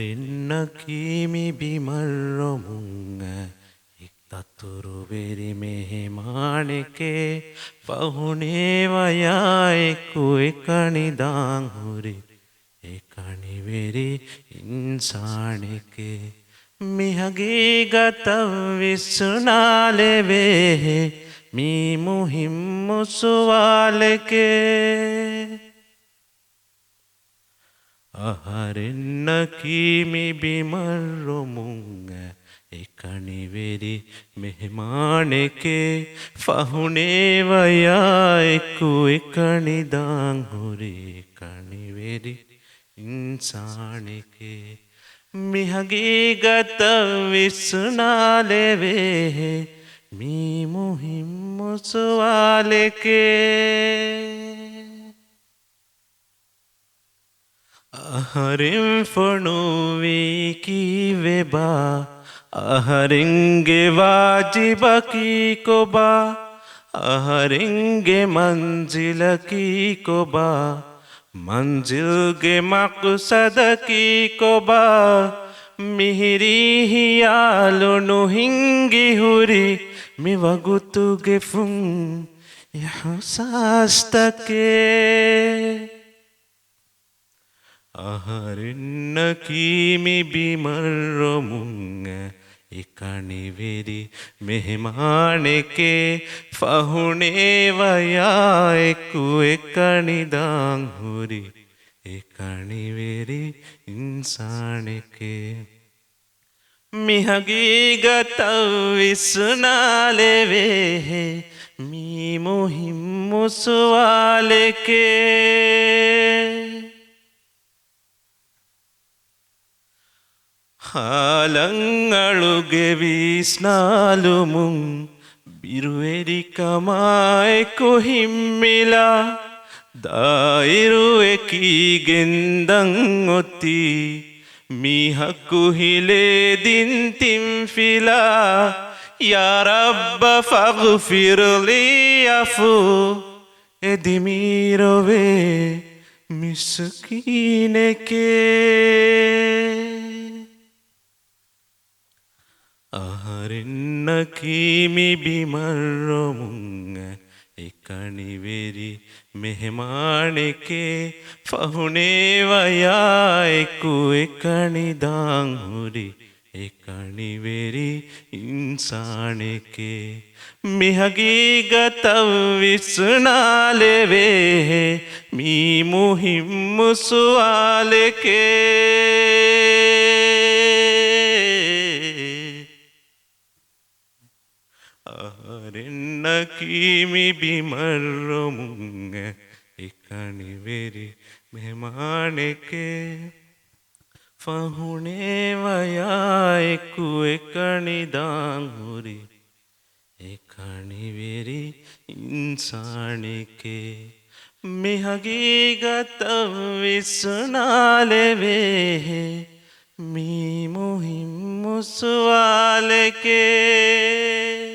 හරින්න කීමි බිමල්රොමුංග එක්තතුරු වෙරි මෙහෙමානෙකේ පහුනේ වයායෙකු එකනිදාංහුරි එකනිවෙරි ඉන්සානෙකේ මිහගේ ගතව විස්සුනාලෙවේ මී මුහිම්මුසුවාලෙකේ අහරෙන්න කීමි බිමල්රොමුංග එකනිවෙරි මෙහෙමානෙකේ ෆහුනේ වයායෙකු එකනිදාංහුරි එකනිවෙරි ඉන්සානෙකේ මිහගේ ගත විස්සුනාලෙවේ මී මුහිම්මුසුවාලෙකේ අහරින් ෆොනුවී කීවෙබා අහරින්ගේ වාජිබකී කොබා අහරින්ගේ මංජිලකී කොබා මංජිල්ගේ මක්සදකී කොබා මිහිරිහියාලුණු හිංගිහුරි මිවගුතුගේ ෆුන් යහසාස්තකේ අහරින්න කීමි බිමල්රොමුංග එකනිවෙරි මෙහෙමානෙකේ ෆහුනේ වයායෙකු එකනිදාංහුරි එකනිවෙරි ඉන්සානෙකේ මිහගේ ගතව විස්සුනාලෙවේ මී මුහිම්මුසුවාලෙකේ ಹಾಲಂಗಳುಗೆ ವೀಸ್ನಾಲುಮುಂ ಬಿರುವೆರಿಕಮಾಯಕು ಹಿಮ್ಮಿಲ ದಾಯಿರುವೆ ಕೀಗೆಂದಂಗೊತ್ತಿ ಮೀಹಕ್ಕು ಹಿಲೆ ದಿಂತಿಂಫಿಲ ಯಾರಬ್ಬ ಫಗ್ಫಿರ್ಲಿ ಅಫು ಎದಿಮೀರೊವೆ ಮಿಸ್ಕೀನೆಕೆ අහරෙන්න කීමි බිමල්රොමුංග එකනිවෙරි මෙහෙමානෙකේ ෆහුනේ වයායෙකු එකනිදාංහුරි එකනිවෙරි ඉන්සානෙකේ මිහගේ ගතව විස්සුනාලෙවේ මී මුහිම්මුසුවාලෙකේ අහරෙන්න කීමි බිමල්රොමුංග එකනිවෙරි මෙහෙමානෙකේ ෆහුනේ වයායෙකු එකනිදාංහුරි එකනිවෙරි ඉන්සානෙකේ මිහගේ ගතව විස්සුනාලෙවේ මී මුහිම්මුසුවාලෙකේ